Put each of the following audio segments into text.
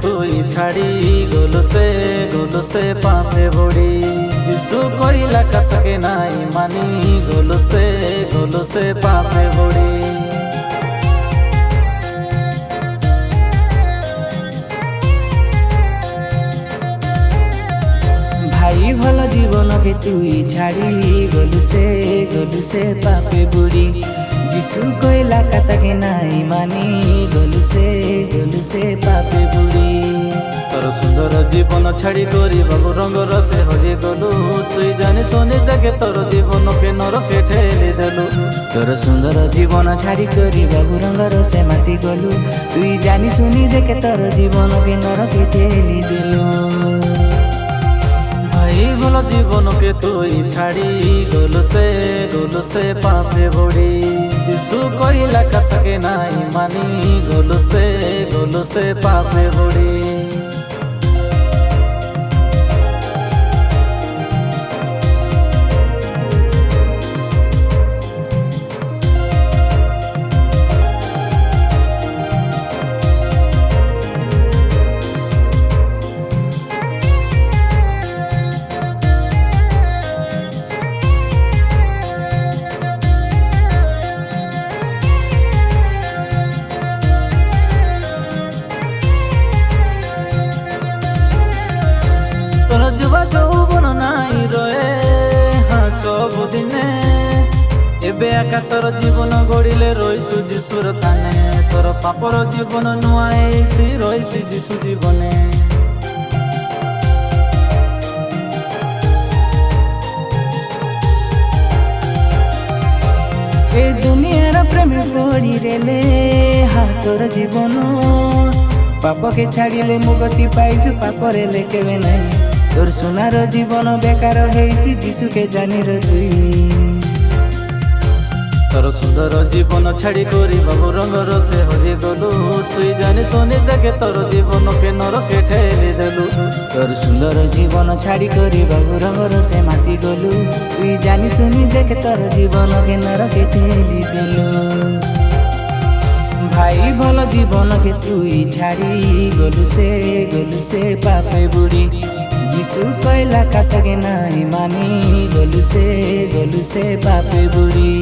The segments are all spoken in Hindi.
তুই ছাড়ি গলু সে পাপে বড়ি যিশু কইলা কাতকে নাই মানি গলু সে পাপে বড়ি। भाई भल जीवन के तुई छाड़ी गलु से पापे बुड़ी जिसु कोइला कत के नाई मानी गलु से पापे बुड़ी। तोर सुंदर जीवन छाड़ी करी बाबू रंगर से हजे गलु तुई जानी सुनी देखे तोर जीवन के नरके ठेली देलु। तोर सुंदर जीवन छाड़ी करी बाबू रंगर से माती गलु तुई जानी सुनी देखे तोर जीवन के नरके ठेली देलु। भाई भल जीवन के तुई छाड़ी गलु से पापे बड़ी যিশু কইলা কাতকে নাই মানি গলু সে পাপে বড়ি। তোর যুবা যৌবন নাই রয়ে হ্যাঁ সবদিনে এবে একা তোর জীবন গড়িলে রইছু যিশুর থানে তোর পাপর জীবন নুয়াইছি রইছি যিশু জীবনে। এই দুনিয়ার প্রেমে পড়ি রেলে হা তোর জীবন পাপ के छाड़िले मुक्ति पाइछु पापरे लेकेबे নাই। तोर सुनार जीवन बेकार हेसी जिसु के जानी रे तुई। तोर सुंदर जीवन छाड़ी करी बाबू रंगर से हजे गलु तुई जानी सुनी देखे तोर जीवन के नरके ठेली देलु। तोर सुंदर जीवन छाड़ी करी बाबू रंगर से माती गलु तुई जानी सुनी देखे तोर जीवन के नरके ठेली देलु। भाई भल जीवन के तुई छाड़ी गलु से पापे बुड़ी जिसु कोइला कातके नाई मानी गलु से पापे बुड़ी।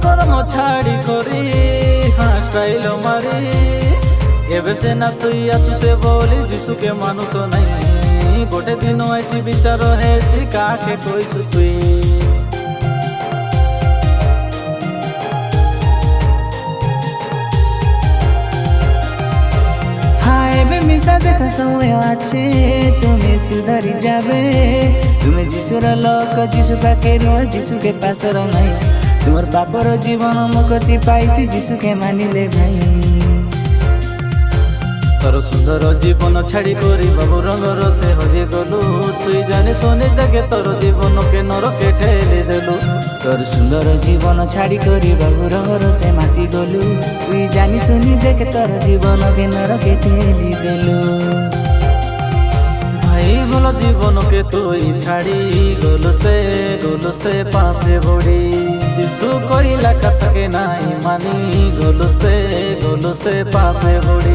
कर्म छाड़ी करी हाँ स्टाइल मारी एबे से ना तुई आसु से बोली जिसु के मानुष नहीं गोटे दिन ऐसी विचार है सी काके कोई सुई। हाँ एबे मिसा देखा समय आछे तुम्हें सुधरी जाबे तुम्हें जिसुर लोक जिसु पाके रो जिसु के पास नहीं तुमर पापर जीवन मुक्ति पाइसी जिसु के मानिले भाई। तोर सुंदर जीवन छाड़ी करी बाबू रंगर से हजे गलु तुई जानी सुनी देखे तोर जीवन के नरके ठेली देलु। तोर सुंदर जीवन छाड़ी करी बाबू रंगर से माती गलु तुई जानी सुनी देखे तोर जीवन के नरके ठेली देलु। भाई भल जीवन के तुई छाड़ी गलु से पापे बड़ी যিশু কইলা কাতকে নাই মানি গলু সে পাপে বড়ি।